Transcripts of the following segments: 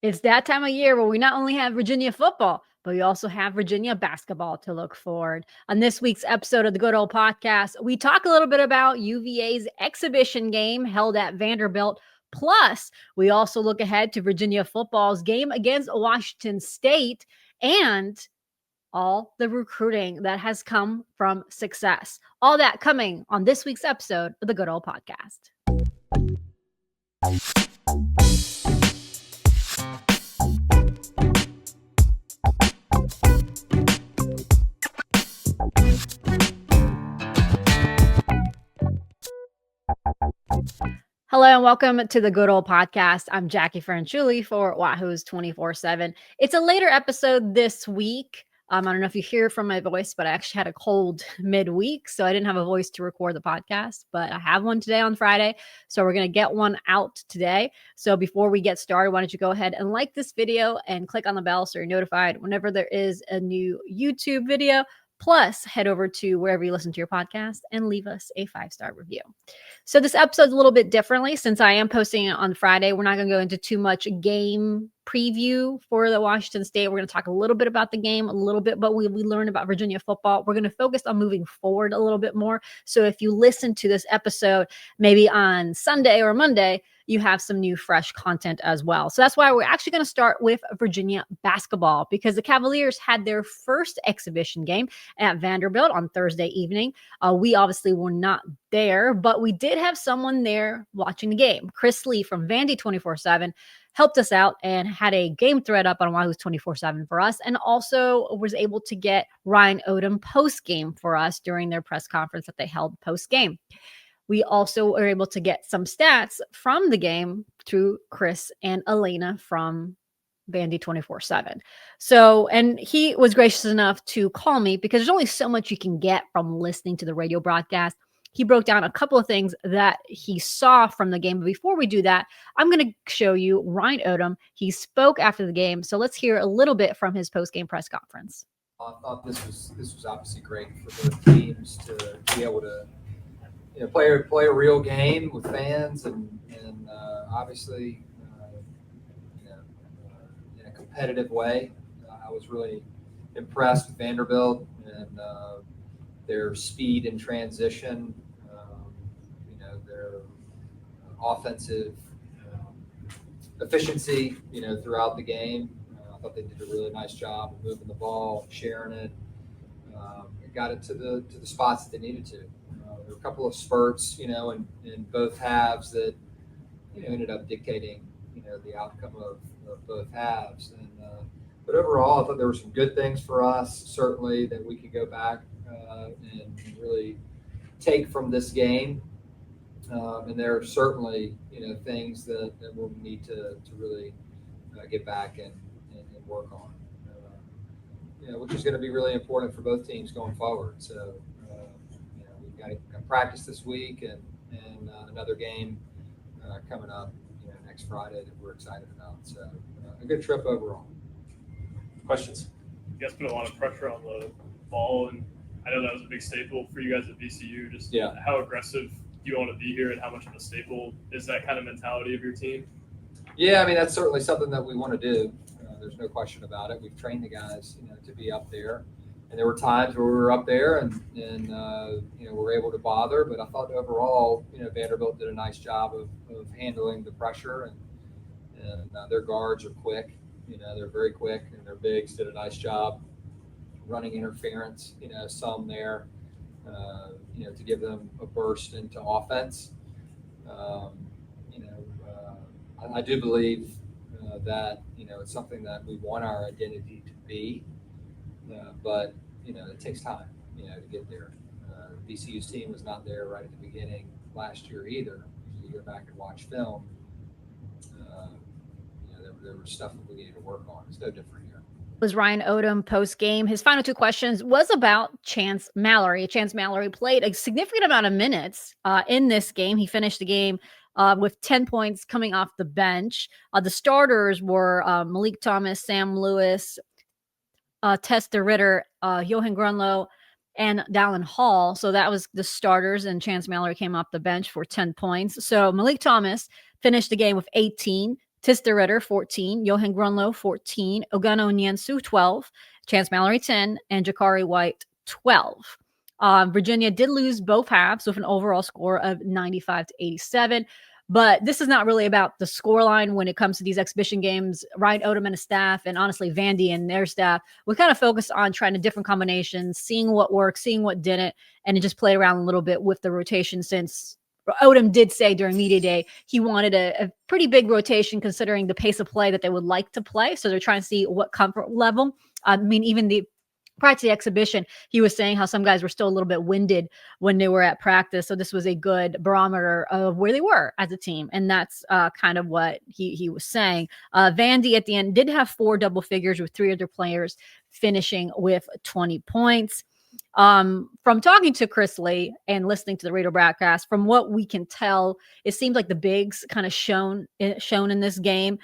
It's that time of year where we not only have Virginia football, but we also have Virginia basketball to look forward. On this week's episode of the Good Old Podcast, we talk a little bit about UVA's exhibition game held at Vanderbilt. Plus, we also look ahead to Virginia football's game against Washington State and all the recruiting that has come from success. All that coming on this week's episode of the Good Old Podcast. Hello and welcome to the Good Old Podcast. I'm Jacquie Franciulli for Wahoo's 24/7. It's a later episode this week. I don't know if you hear from my voice, but I actually had a cold midweek, so I didn't have a voice to record the podcast, but I have one today on Friday, so we're going to get one out today. So before we get started, why don't you go ahead and like this video and click on the bell so you're notified whenever there is a new YouTube video. Plus, head over to wherever you listen to your podcast and leave us a 5-star review. So this episode's a little bit differently since I am posting it on Friday. We're not going to go into too much game preview for the Washington State. We're going to talk a little bit about the game, a little bit, but we learned about Virginia football. We're going to focus on moving forward a little bit more. So if you listen to this episode, maybe on Sunday or Monday, you have some new fresh content as well. So that's why we're actually going to start with Virginia basketball because the Cavaliers had their first exhibition game at Vanderbilt on Thursday evening. We obviously were not there, but we did have someone there watching the game. Chris Lee from Vandy 24/7 helped us out and had a game thread up on Wahoo's 24/7 for us, and also was able to get Ryan Odom post game for us during their press conference that they held post game. We also were able to get some stats from the game through Chris and Elena from Vandy 24/7. So, and he was gracious enough to call me because there's only so much you can get from listening to the radio broadcast. He broke down a couple of things that he saw from the game. But before we do that, I'm going to show you Ryan Odom. He spoke after the game. So let's hear a little bit from his post-game press conference. I thought this was obviously great for both teams to be able to play a real game with fans and obviously in a competitive way. I was really impressed with Vanderbilt and their speed in transition, their offensive efficiency, throughout the game. I thought they did a really nice job of moving the ball, sharing it. It got it to the spots that they needed to. There were a couple of spurts, in both halves that, ended up dictating, the outcome of both halves. And but overall, I thought there were some good things for us, certainly, that we could go back and really take from this game. And there are certainly, things that we'll need to really get back and work on, which is going to be really important for both teams going forward. So, we've got to practice this week and another game coming up, next Friday that we're excited about. So, a good trip overall. Questions? You guys put a lot of pressure on the ball, and I know that was a big staple for you guys at VCU. Just how aggressive do you want to be here, and how much of a staple is that kind of mentality of your team? Yeah, I mean, that's certainly something that we want to do. There's no question about it. We've trained the guys, to be up there. And there were times where we were up there and we were able to bother. But I thought overall, Vanderbilt did a nice job of handling the pressure. And their guards are quick. They're very quick. And their bigs did a nice job running interference, some there, to give them a burst into offense. I do believe that, it's something that we want our identity to be. But, it takes time, to get there. VCU's team was not there right at the beginning last year either. If you go back and watch film, there was stuff that we needed to work on. It's no different here. Was Ryan Odom post-game. His final two questions was about Chance Mallory. Chance Mallory played a significant amount of minutes in this game. He finished the game with 10 points coming off the bench. The starters were Malik Thomas, Sam Lewis, Testa Ritter, Johan Grunlow, and Dallin Hall. So that was the starters, and Chance Mallory came off the bench for 10 points. So Malik Thomas finished the game with 18 Tis de Ritter, 14, Johan Grunlow, 14, Ogano Nyensu, 12, Chance Mallory, 10, and Jacquie White, 12. Virginia did lose both halves with an overall score of 95-87. But this is not really about the scoreline when it comes to these exhibition games. Ryan Odom and his staff, and honestly, Vandy and their staff, we kind of focused on trying to different combinations, seeing what worked, seeing what didn't, and it just played around a little bit with the rotation since Odom did say during media day he wanted a pretty big rotation considering the pace of play that they would like to play. So they're trying to see what comfort level. I mean, even prior to the exhibition, he was saying how some guys were still a little bit winded when they were at practice. So this was a good barometer of where they were as a team. And that's kind of what he was saying. Vandy at the end did have 4 double figures with 3 other players finishing with 20 points. From talking to Chris Lee and listening to the radio broadcast, from what we can tell, it seems like the bigs kind of shown in this game.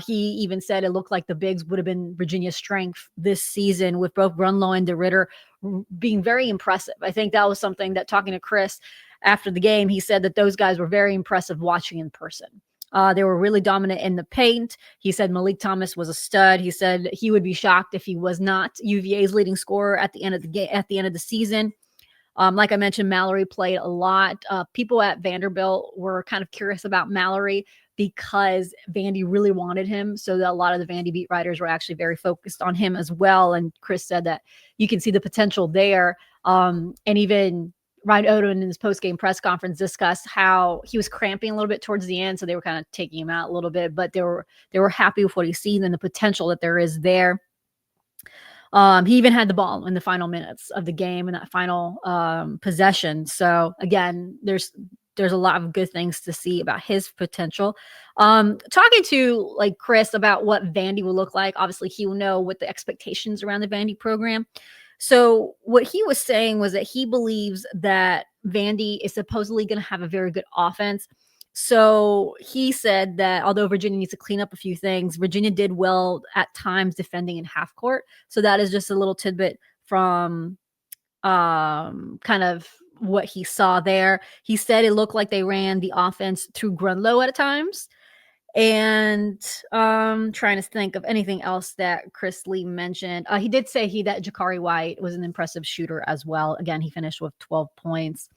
He even said it looked like the bigs would have been Virginia's strength this season, with both Grunlow and de Ritter being very impressive. I think that was something that, talking to Chris after the game, he said that those guys were very impressive watching in person. They were really dominant in the paint. He said Malik Thomas was a stud. He said he would be shocked if he was not UVA's leading scorer at the end of the game, at the end of the season. Like I mentioned, Mallory played a lot. People at Vanderbilt were kind of curious about Mallory because Vandy really wanted him. So that a lot of the Vandy beat writers were actually very focused on him as well. And Chris said that you can see the potential there. And even Ryan Odom in his post-game press conference discussed how he was cramping a little bit towards the end, so they were kind of taking him out a little bit, but they were happy with what he's seen and the potential that there is there. He even had the ball in the final minutes of the game in that final possession. So again, there's a lot of good things to see about his potential. Talking to like Chris about what Vandy will look like, obviously he will know what the expectations around the Vandy program. So what he was saying was that he believes that Vandy is supposedly going to have a very good offense. So he said that although Virginia needs to clean up a few things, Virginia did well at times defending in half court. So that is just a little tidbit from kind of what he saw there. He said it looked like they ran the offense through Grunlow at times. And trying to think of anything else that Chris Lee mentioned. He did say that Jacquie White was an impressive shooter as well. Again, he finished with 12 points.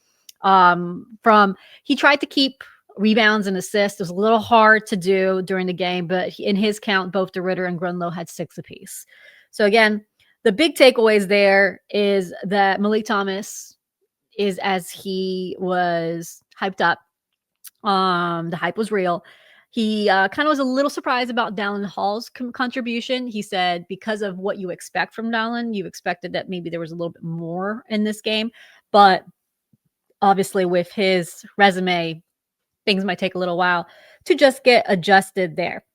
He tried to keep rebounds and assists. It was a little hard to do during the game, but in his count, both de Ritter and Grunlow had 6 apiece. So again, the big takeaways there is that Malik Thomas is as he was hyped up. The hype was real. He kind of was a little surprised about Dallin Hall's contribution. He said because of what you expect from Dallin, you expected that maybe there was a little bit more in this game. But obviously with his resume, things might take a little while to just get adjusted there.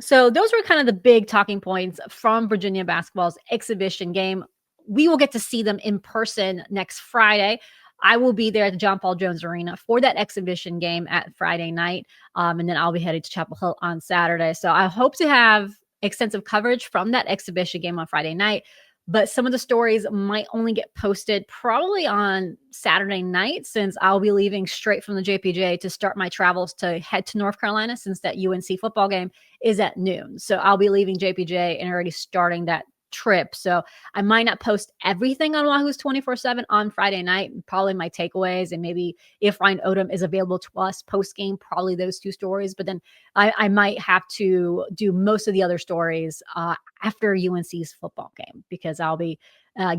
So those were kind of the big talking points from Virginia basketball's exhibition game. We will get to see them in person next Friday. I will be there at the John Paul Jones Arena for that exhibition game at Friday night. And then I'll be headed to Chapel Hill on Saturday. So I hope to have extensive coverage from that exhibition game on Friday night. But some of the stories might only get posted probably on Saturday night, since I'll be leaving straight from the JPJ to start my travels to head to North Carolina, since that UNC football game is at noon. So I'll be leaving JPJ and already starting that trip. So I might not post everything on Wahoo's 24/7 on Friday night, probably my takeaways, and maybe if Ryan Odom is available to us post game, probably those 2 stories. But then I might have to do most of the other stories after UNC's football game, because I'll be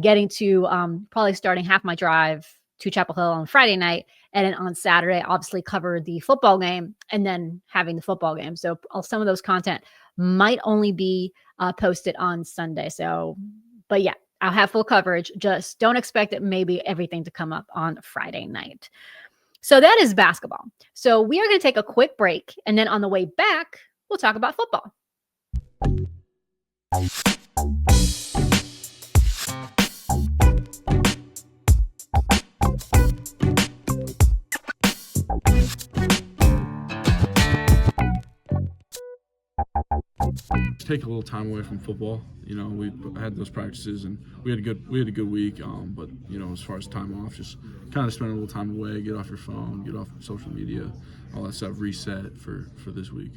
getting to probably starting half my drive to Chapel Hill on Friday night, and then on Saturday obviously cover the football game and then having the football game. So some of those content might only be posted on Sunday. So, but yeah, I'll have full coverage. Just don't expect it, maybe everything to come up on Friday night. So that is basketball. So we are going to take a quick break, and then on the way back, we'll talk about football. Take a little time away from football. You know, we had those practices and we had a good week. But you know, as far as time off, just kind of spend a little time away, get off your phone, get off social media, all that stuff, reset for this week.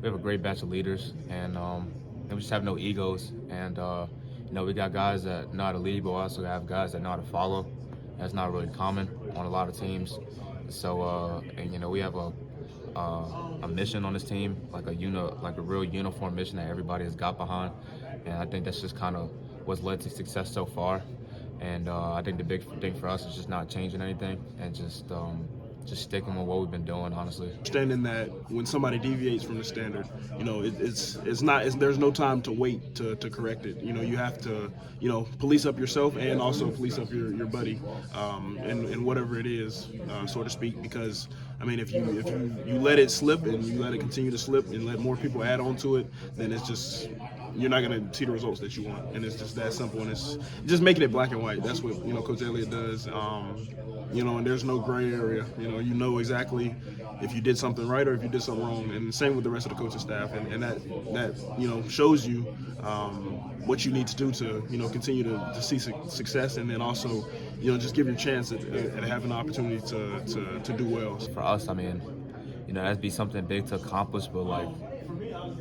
have a great batch of leaders, and we just have no egos. And we got guys that know how to lead, but we also have guys that know how to follow. That's not really common on a lot of teams. So we have a mission on this team, like a real uniform mission that everybody has got behind, and I think that's just kind of what's led to success so far. And I think the big thing for us is just not changing anything and just sticking with what we've been doing, honestly. Understanding that when somebody deviates from the standard, there's no time to wait to correct it. You have to, police up yourself and also police up your buddy, and whatever it is, so to speak. Because if you let it slip and you let it continue to slip and let more people add on to it, then it's just you're not going to see the results that you want. And it's just that simple. And it's just making it black and white. That's what Coach Elliott does. And there's no gray area. You know exactly if you did something right or if you did something wrong. And the same with the rest of the coaching staff. And that shows you what you need to do to continue to see success, and then also just give your chance at having the opportunity to do well. For us, that'd be something big to accomplish, but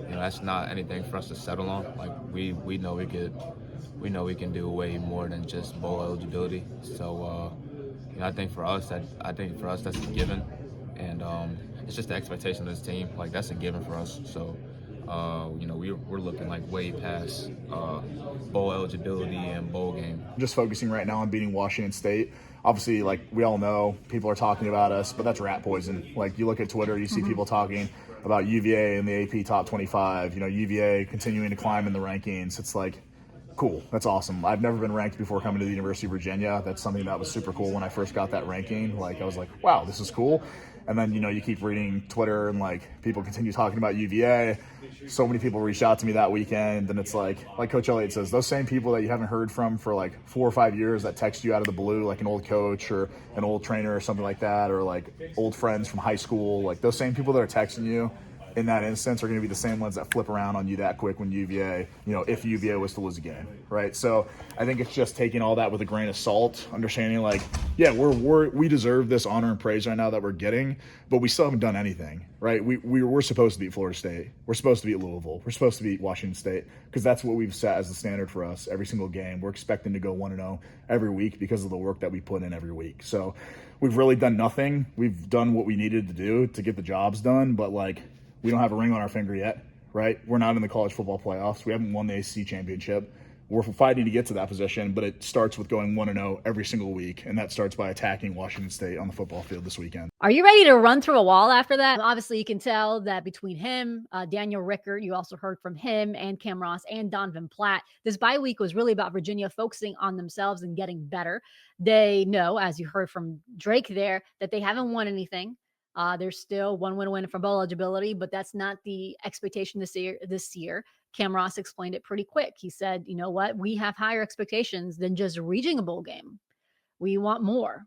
that's not anything for us to settle on. Like we know we can do way more than just bowl eligibility. So I think for us that's a given, and it's just the expectation of this team. Like that's a given for us. So we're looking like way past bowl eligibility and bowl game. I'm just focusing right now on beating Washington State. Obviously, like we all know, people are talking about us, but that's rat poison. Like you look at Twitter, you see people talking about UVA in the AP top 25. UVA continuing to climb in the rankings. It's like, cool, that's awesome. I've never been ranked before coming to the University of Virginia. That's something that was super cool when I first got that ranking. Like I was like, wow, this is cool. And then you keep reading Twitter and like people continue talking about UVA. So many people reached out to me that weekend, and it's like Coach Elliott says, those same people that you haven't heard from for like 4 or 5 years that text you out of the blue, like an old coach or an old trainer or something like that, or like old friends from high school, like those same people that are texting you in that instance are going to be the same ones that flip around on you that quick when UVA, if UVA was to lose a game, right? So I think it's just taking all that with a grain of salt, understanding like, yeah, we deserve this honor and praise right now that we're getting, but we still haven't done anything, right? We're supposed to beat Florida State. We're supposed to beat Louisville. We're supposed to beat Washington State, because that's what we've set as the standard for us every single game. We're expecting to go 1-0 every week because of the work that we put in every week. So we've really done nothing. We've done what we needed to do to get the jobs done, but like, we don't have a ring on our finger yet, right? We're not in the college football playoffs. We haven't won the ACC championship. We're fighting to get to that position, but it starts with going 1-0 every single week, and that starts by attacking Washington State on the football field this weekend. Are you ready to run through a wall after that? Obviously, you can tell that between him, Daniel Rickert, you also heard from him, and Cam Ross and Donovan Platt, this bye week was really about Virginia focusing on themselves and getting better. They know, as you heard from Drake there, that they haven't won anything. There's still one win for bowl eligibility, but that's not the expectation this year. Cam Ross explained it pretty quick. He said, you know what? We have higher expectations than just reaching a bowl game. We want more,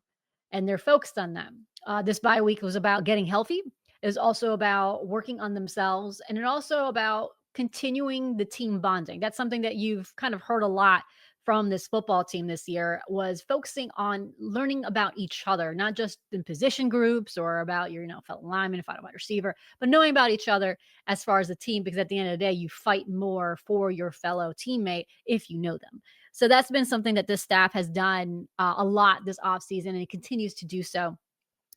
and they're focused on them. This bye week was about getting healthy. It was also about working on themselves, and it also about continuing the team bonding. That's something that you've kind of heard a lot from this football team this year, was focusing on learning about each other, not just in position groups or about your, fellow lineman, fellow wide receiver, but knowing about each other as far as the team, because at the end of the day, you fight more for your fellow teammate if you know them. So that's been something that this staff has done a lot this offseason, and it continues to do so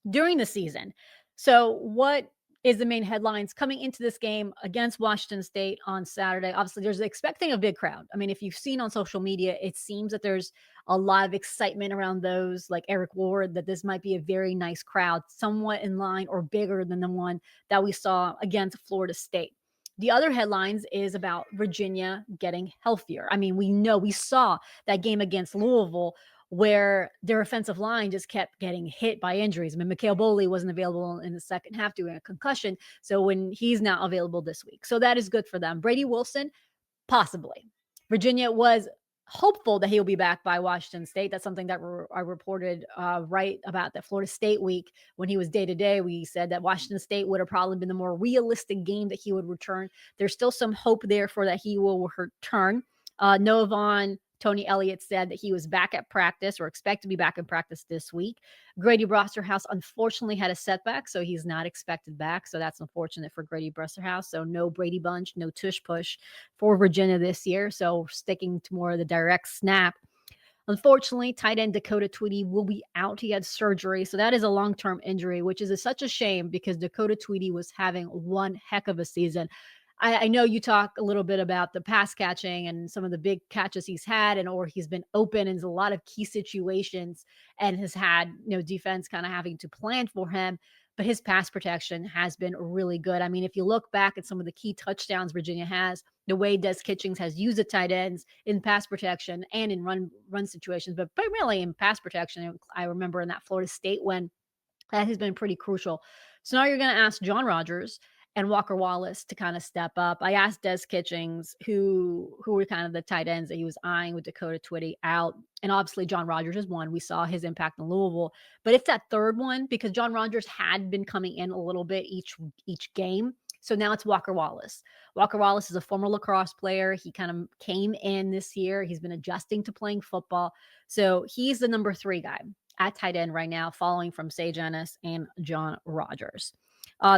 during the season. So what is the main headlines coming into this game against Washington State on Saturday? Obviously, there's expecting a big crowd. I mean, if you've seen on social media, it seems that there's a lot of excitement around those like Eric Ward, that this might be a very nice crowd, somewhat in line or bigger than the one that we saw against Florida State. The other headlines is about Virginia getting healthier. I mean, we saw that game against Louisville where their offensive line just kept getting hit by injuries. I mean, Mikhail Boley wasn't available in the second half due to a concussion. So when he's not available this week. So that is good for them. Brady Wilson, possibly. Virginia was hopeful that he'll be back by Washington State. That's something that I reported right about the Florida State week. When he was day-to-day, we said that Washington State would have probably been the more realistic game that he would return. There's still some hope there for that he will return. Noah Vaughn Tony Elliott said that he was back at practice or expect to be back in practice this week. Grady Brosterhouse unfortunately had a setback, so he's not expected back. So that's unfortunate for Grady Brosterhouse. So no Brady Bunch, no tush push for Virginia this year. So sticking to more of the direct snap. Unfortunately, tight end Dakota Tweedy will be out. He had surgery. So that is a long-term injury, which is such a shame because Dakota Tweedy was having one heck of a season. I know you talk a little bit about the pass catching and some of the big catches he's had, and or he's been open in a lot of key situations and has had defense kind of having to plan for him. But his pass protection has been really good. I mean, if you look back at some of the key touchdowns Virginia has, the way Des Kitchings has used the tight ends in pass protection and in run situations, but really in pass protection. I remember in that Florida State win, that has been pretty crucial. So now you're going to ask John Rogers and Walker Wallace to kind of step up. I asked Des Kitchings who were kind of the tight ends that he was eyeing with Dakota Twitty out. And obviously John Rogers is one. We saw his impact in Louisville. But it's that third one because John Rogers had been coming in a little bit each game. So now it's Walker Wallace. Walker Wallace is a former lacrosse player. He kind of came in this year. He's been adjusting to playing football. So he's the number 3 guy at tight end right now, following from Sage Ennis and John Rogers.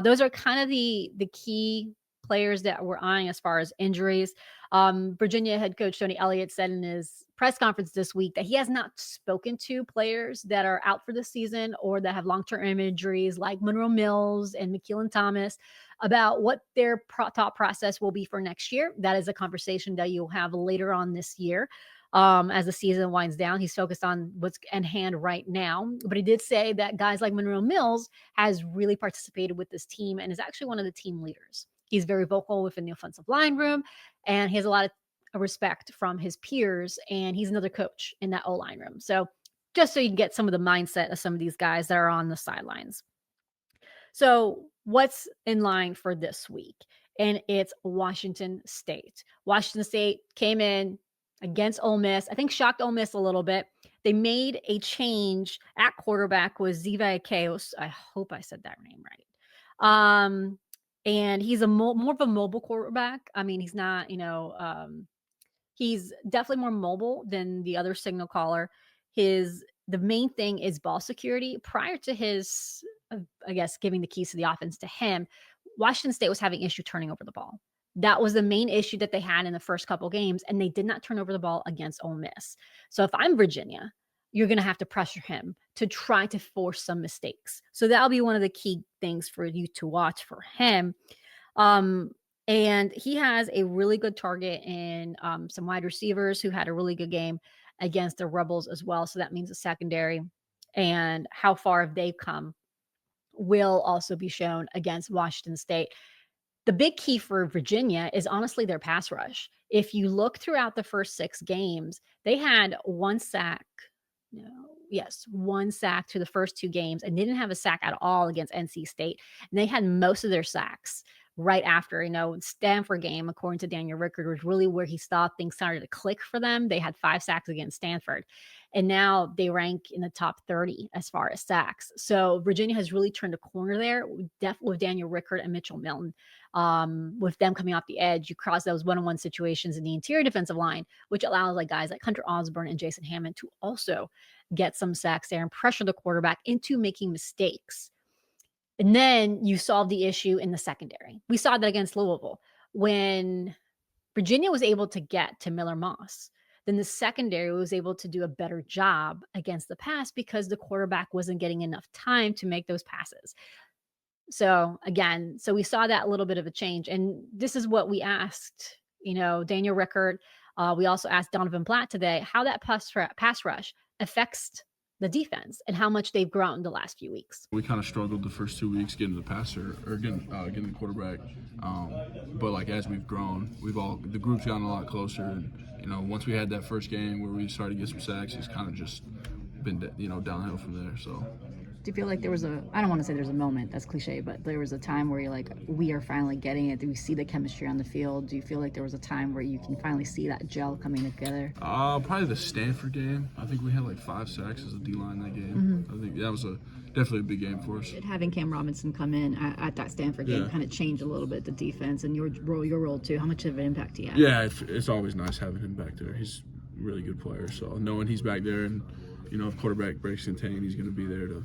Those are kind of the key players that we're eyeing as far as injuries. Virginia head coach Tony Elliott said in his press conference this week that he has not spoken to players that are out for the season or that have long-term injuries like Monroe Mills and McKeelan Thomas about what their thought process will be for next year. That is a conversation that you'll have later on this year. As the season winds down, he's focused on what's in hand right now. But he did say that guys like Monroe Mills has really participated with this team and is actually one of the team leaders. He's very vocal within the offensive line room, and he has a lot of respect from his peers, and he's another coach in that O-line room. So just so you can get some of the mindset of some of these guys that are on the sidelines. So what's in line for this week? And it's Washington State. Washington State came in against Ole Miss. I think shocked Ole Miss a little bit. They made a change at quarterback with Ziva Chaos. I hope I said that name right. And he's more of a mobile quarterback. I mean, he's not, he's definitely more mobile than the other signal caller. The main thing is ball security. Prior to his, I guess, giving the keys to the offense to him, Washington State was having issue turning over the ball. That was the main issue that they had in the first couple games, and they did not turn over the ball against Ole Miss. So if I'm Virginia, you're going to have to pressure him to try to force some mistakes. So that'll be one of the key things for you to watch for him. And he has a really good target in some wide receivers who had a really good game against the Rebels as well. So that means the secondary and how far have they come will also be shown against Washington State. The big key for Virginia is honestly their pass rush. If you look throughout the first 6 games, they had one sack through the first 2 games and didn't have a sack at all against NC State. And they had most of their sacks right after, Stanford game, according to Daniel Rickard, was really where he thought things started to click for them. They had 5 sacks against Stanford, and now they rank in the top 30 as far as sacks. So Virginia has really turned a corner there with Daniel Rickard and Mitchell Milton. With them coming off the edge, you cross those one-on-one situations in the interior defensive line, which allows guys like Hunter Osborne and Jason Hammond to also get some sacks there and pressure the quarterback into making mistakes. And then you solve the issue in the secondary. We saw that against Louisville. When Virginia was able to get to Miller Moss, then the secondary was able to do a better job against the pass because the quarterback wasn't getting enough time to make those passes. So again, we saw that a little bit of a change. And this is what we asked, Daniel Rickard. We also asked Donovan Platt today how that pass rush affects the defense and how much they've grown the last few weeks. We kind of struggled the first 2 weeks getting the passer or getting the quarterback, but as we've grown, the group's gotten a lot closer. And once we had that first game where we started to get some sacks, it's kind of just been downhill from there. So. Do you feel like there was I don't want to say there's a moment, that's cliche, but there was a time where you're like, we are finally getting it? Do we see the chemistry on the field? Do you feel like there was a time where you can finally see that gel coming together? Probably the Stanford game. I think we had 5 sacks as a D-line that game. Mm-hmm. I think that was definitely a big game for us. Having Cam Robinson come in at that Stanford game kind of changed a little bit the defense and your role too. How much of an impact do you have? Yeah, it's always nice having him back there. really good player. So knowing he's back there and, if quarterback breaks contain, he's going to be there to,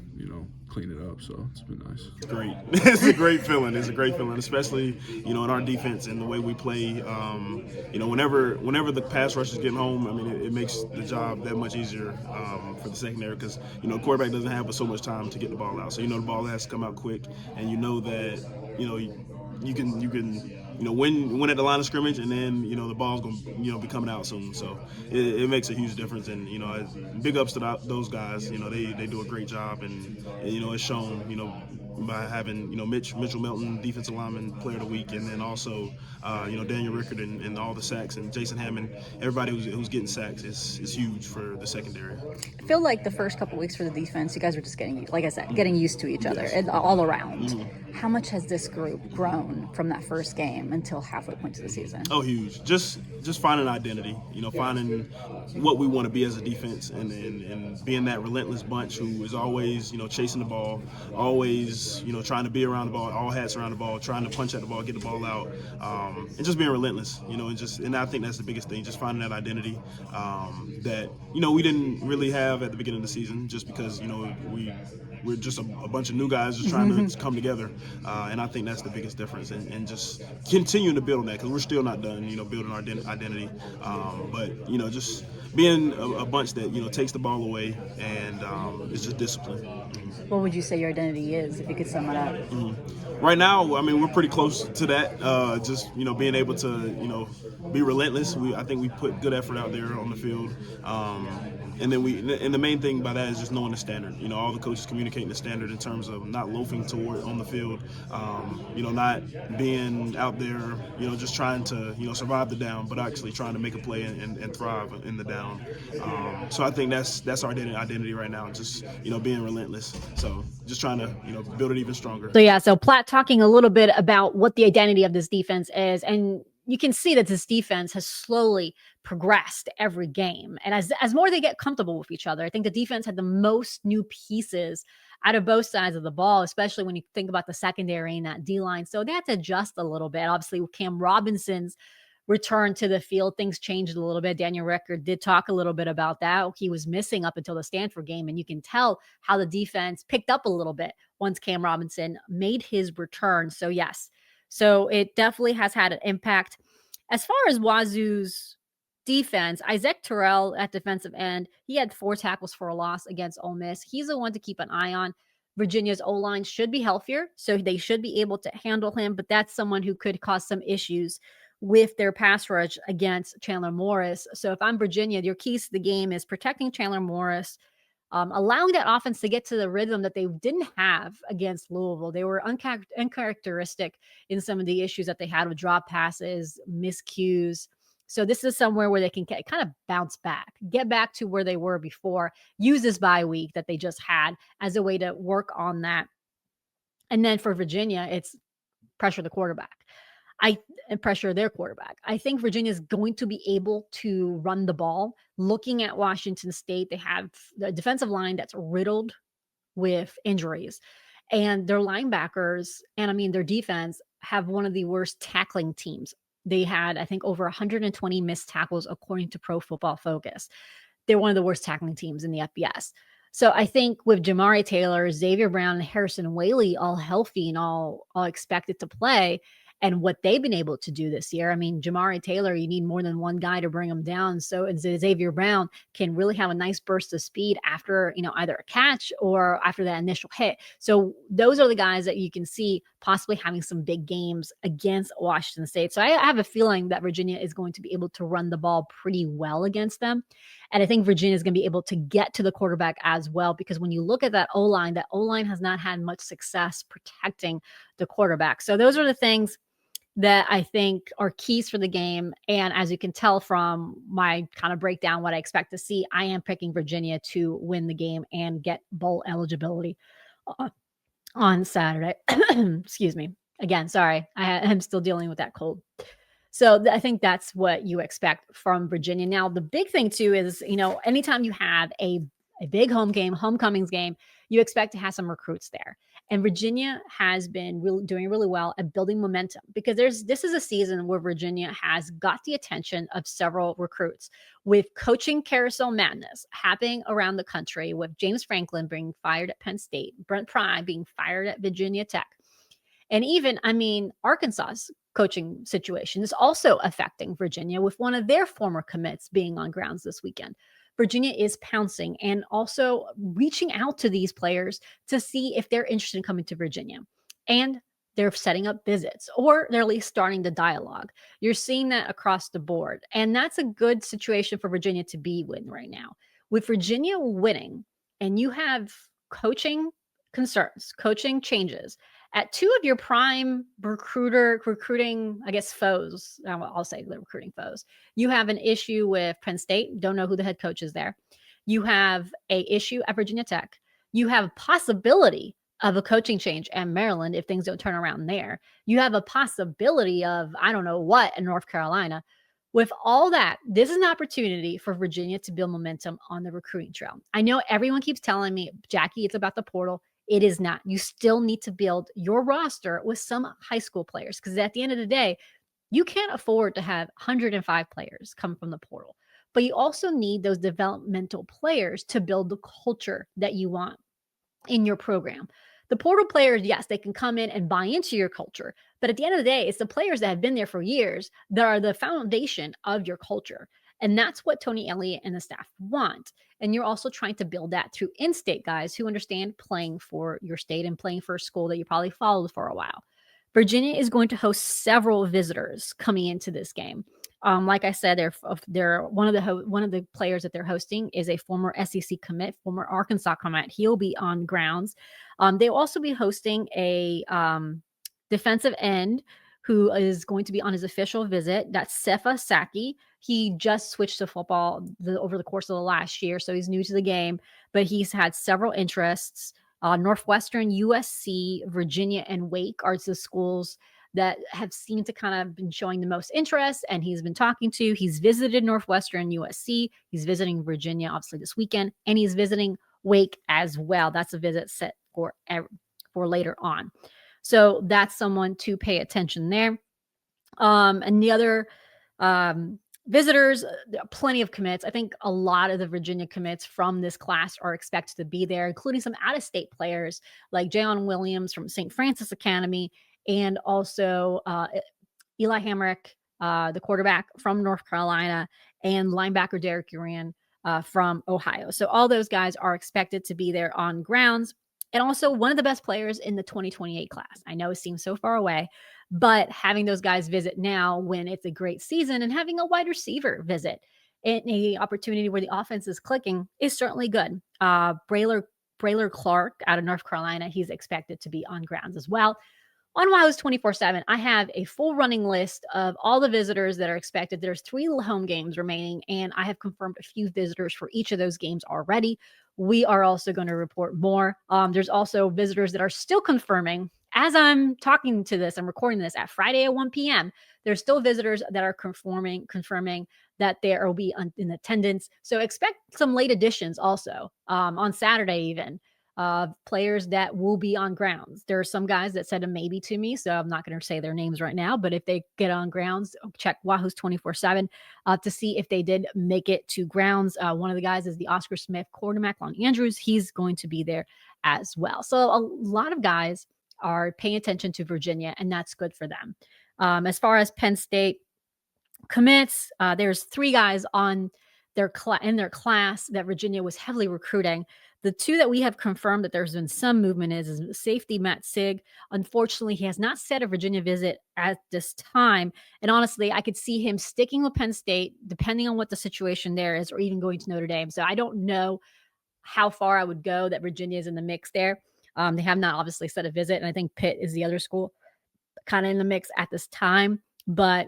clean it up. So it's been nice. Great. It's a great feeling. It's a great feeling, especially, in our defense and the way we play. Whenever the pass rush is getting home, I mean, it makes the job that much easier for the secondary because, quarterback doesn't have so much time to get the ball out. So, the ball has to come out quick, and that, you can win at the line of scrimmage, and then the ball's gonna be coming out soon. So it makes a huge difference, and big ups to those guys. They do a great job, and it's shown by having Mitchell Melton, defensive lineman, player of the week, and then also Daniel Rickard and all the sacks, and Jason Hammond. Everybody who's getting sacks is huge for the secondary. I feel like the first couple weeks for the defense, you guys were just like I said, getting used to each other and all around. Mm-hmm. How much has this group grown from that first game until halfway point to the season? Oh, huge. Just finding identity, finding what we want to be as a defense, and being that relentless bunch who is always, chasing the ball, always, trying to be around the ball, all hats around the ball, trying to punch at the ball, get the ball out, and just being relentless, and I think that's the biggest thing, just finding that identity that, we didn't really have at the beginning of the season, just because, we're just a bunch of new guys just trying to come together, and I think that's the biggest difference, and just continuing to build on that, because we're still not done, building our identity, but, just being a bunch that, takes the ball away, and it's just discipline. What would you say your identity is, if you could sum it up? Right now, I mean, we're pretty close to that. Just being able to be relentless. I think we put good effort out there on the field, and then the main thing by that is just knowing the standard. All the coaches communicating the standard in terms of not loafing toward on the field. Not being out there, just trying to survive the down, but actually trying to make a play and thrive in the down. So I think that's our identity right now. Just being relentless. So just trying to build it even stronger. So Platt talking a little bit about what the identity of this defense is, and you can see that this defense has slowly progressed every game. And as more they get comfortable with each other, I think the defense had the most new pieces out of both sides of the ball, especially when you think about the secondary and that D-line. So they had to adjust a little bit. Obviously, with Cam Robinson's return to the field, things changed a little bit. Daniel Rickard did talk a little bit about that. He was missing up until the Stanford game, and you can tell how the defense picked up a little bit once Cam Robinson made his return. So yes, so it definitely has had an impact. As far as Wazoo's defense, Isaac Terrell at defensive end, he had 4 tackles for a loss against Ole Miss. He's the one to keep an eye on. Virginia's O-line should be healthier, so they should be able to handle him, but that's someone who could cause some issues with their pass rush against Chandler Morris. So if I'm Virginia, your keys to the game is protecting Chandler Morris, allowing that offense to get to the rhythm that they didn't have against Louisville. They were uncharacteristic in some of the issues that they had with drop passes, miscues. So this is somewhere where they can kind of bounce back, get back to where they were before, use this bye week that they just had as a way to work on that. And then for Virginia, it's pressure the quarterback. And pressure their quarterback. I think Virginia is going to be able to run the ball. Looking at Washington State, they have the defensive line that's riddled with injuries, and their linebackers, and I mean their defense, have one of the worst tackling teams. They had, I think, over 120 missed tackles according to Pro Football Focus. They're one of the worst tackling teams in the FBS. So I think with Jamari Taylor, Xavier Brown, and Harrison Whaley all healthy and all expected to play, and what they've been able to do this year. I mean, Jamari Taylor, you need more than one guy to bring him down. So Xavier Brown can really have a nice burst of speed after, either a catch or after that initial hit. So those are the guys that you can see possibly having some big games against Washington State. So I have a feeling that Virginia is going to be able to run the ball pretty well against them. And I think Virginia is going to be able to get to the quarterback as well, because when you look at that O-line has not had much success protecting the quarterback. So those are the things that I think are keys for the game. And as you can tell from my kind of breakdown, what I expect to see, I am picking Virginia to win the game and get bowl eligibility on Saturday. Excuse me. Again, sorry. I'm still dealing with that cold. So I think that's what you expect from Virginia. Now, the big thing too is, anytime you have a big home game, homecomings game, you expect to have some recruits there. And Virginia has been doing really well at building momentum, because this is a season where Virginia has got the attention of several recruits, with coaching carousel madness happening around the country, with James Franklin being fired at Penn State, Brent Pry being fired at Virginia Tech. And even, Arkansas's coaching situation is also affecting Virginia, with one of their former commits being on grounds this weekend. Virginia is pouncing and also reaching out to these players to see if they're interested in coming to Virginia. And they're setting up visits, or they're at least starting the dialogue. You're seeing that across the board. And that's a good situation for Virginia to be in right now. With Virginia winning, and you have coaching concerns, coaching changes at two of your prime recruiting, I guess, foes. I'll say the recruiting foes. You have an issue with Penn State. Don't know who the head coach is there. You have a issue at Virginia Tech. You have a possibility of a coaching change at Maryland if things don't turn around there. You have a possibility of, I don't know what, in North Carolina. With all that, this is an opportunity for Virginia to build momentum on the recruiting trail. I know everyone keeps telling me, Jacquie, it's about the portal. It is not. You still need to build your roster with some high school players, because at the end of the day, you can't afford to have 105 players come from the portal. But you also need those developmental players to build the culture that you want in your program. The portal players, yes, they can come in and buy into your culture. But at the end of the day, it's the players that have been there for years that are the foundation of your culture. And that's what Tony Elliott and the staff want. And you're also trying to build that through in-state guys who understand playing for your state and playing for a school that you probably followed for a while. Virginia is going to host several visitors coming into this game. Like I said, they're one of the players that they're hosting is a former SEC commit, former Arkansas commit. He'll be on grounds. They'll also be hosting a defensive end who is going to be on his official visit. That's Sefa Saki. He just switched to football over the course of the last year, so he's new to the game, but he's had several interests. Northwestern, USC, Virginia, and Wake are the schools that have seemed to kind of been showing the most interest, and he's been talking to. He's visited Northwestern, USC. He's visiting Virginia, obviously, this weekend, and he's visiting Wake as well. That's a visit set for later on. So that's someone to pay attention there. And the other visitors, plenty of commits. I think a lot of the Virginia commits from this class are expected to be there, including some out-of-state players like Jayon Williams from St. Francis Academy, and also Eli Hamrick, the quarterback from North Carolina, and linebacker Derek Urian from Ohio. So all those guys are expected to be there on grounds. And also one of the best players in the 2028 class. I know it seems so far away, but having those guys visit now when it's a great season, and having a wide receiver visit in a opportunity where the offense is clicking is certainly good. Braylor Clark out of North Carolina, he's expected to be on grounds as well. On Wahoo's 24/7, I have a full running list of all the visitors that are expected. There's 3 home games remaining, and I have confirmed a few visitors for each of those games already. We are also going to report more. There's also visitors that are still confirming. As I'm talking to this, I'm recording this at Friday at 1 p.m. There's still visitors that are confirming that there will be in attendance. So expect some late additions also on Saturday even. Players that will be on grounds. There are some guys that said a maybe to me, so I'm not going to say their names right now, but if they get on grounds, check Wahoo's 24/7 to see if they did make it to grounds. One of the guys is the Oscar Smith quarterback, Long Andrews. He's going to be there as well. So a lot of guys are paying attention to Virginia, and that's good for them. As far as Penn State commits, there's 3 guys on in their class that Virginia was heavily recruiting. The 2 that we have confirmed that there's been some movement is safety Matt Sig. Unfortunately, he has not set a Virginia visit at this time. And honestly, I could see him sticking with Penn State, depending on what the situation there is, or even going to Notre Dame. So I don't know how far I would go that Virginia is in the mix there. They have not obviously set a visit, and I think Pitt is the other school kind of in the mix at this time. But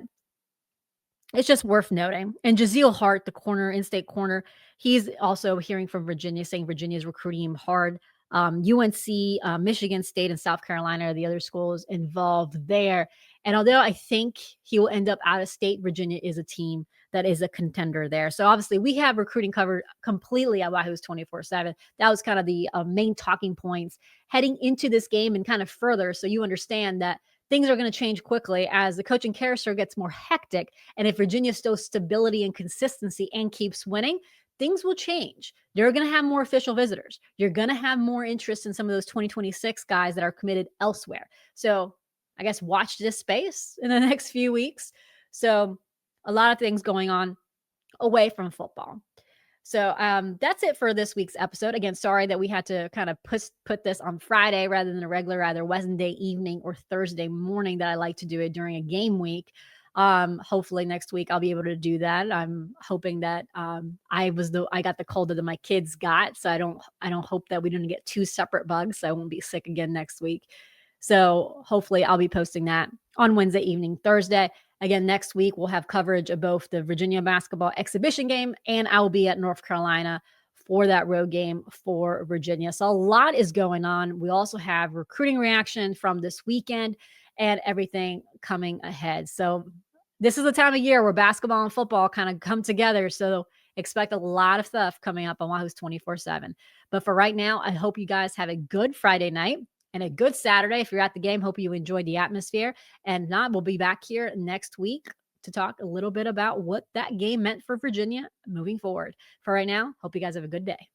it's just worth noting. And Jazeel Hart, the in-state corner, he's also hearing from Virginia, saying Virginia is recruiting him hard. UNC, Michigan State, and South Carolina are the other schools involved there. And although I think he will end up out of state, Virginia is a team that is a contender there. So obviously we have recruiting covered completely at Wahoo's 24/7. That was kind of the main talking points heading into this game and kind of further. So you understand that things are going to change quickly as the coaching carousel gets more hectic. And if Virginia shows stability and consistency and keeps winning, things will change. They're going to have more official visitors. You're going to have more interest in some of those 2026 guys that are committed elsewhere. So I guess watch this space in the next few weeks. So a lot of things going on away from football. So that's it for this week's episode. Again, sorry that we had to kind of put this on Friday rather than a regular either Wednesday evening or Thursday morning that I like to do it during a game week. Hopefully next week I'll be able to do that. I'm hoping that I got the cold that my kids got, so I don't hope that we didn't get two separate bugs, so I won't be sick again next week. So hopefully I'll be posting that on Wednesday evening, Thursday. Again, next week we'll have coverage of both the Virginia basketball exhibition game, and I will be at North Carolina for that road game for Virginia. So a lot is going on. We also have recruiting reaction from this weekend and everything coming ahead. So this is the time of year where basketball and football kind of come together. So expect a lot of stuff coming up on Wahoo's 24/7. But for right now, I hope you guys have a good Friday night and a good Saturday. If you're at the game, hope you enjoyed the atmosphere. And not, we'll be back here next week to talk a little bit about what that game meant for Virginia moving forward. For right now, hope you guys have a good day.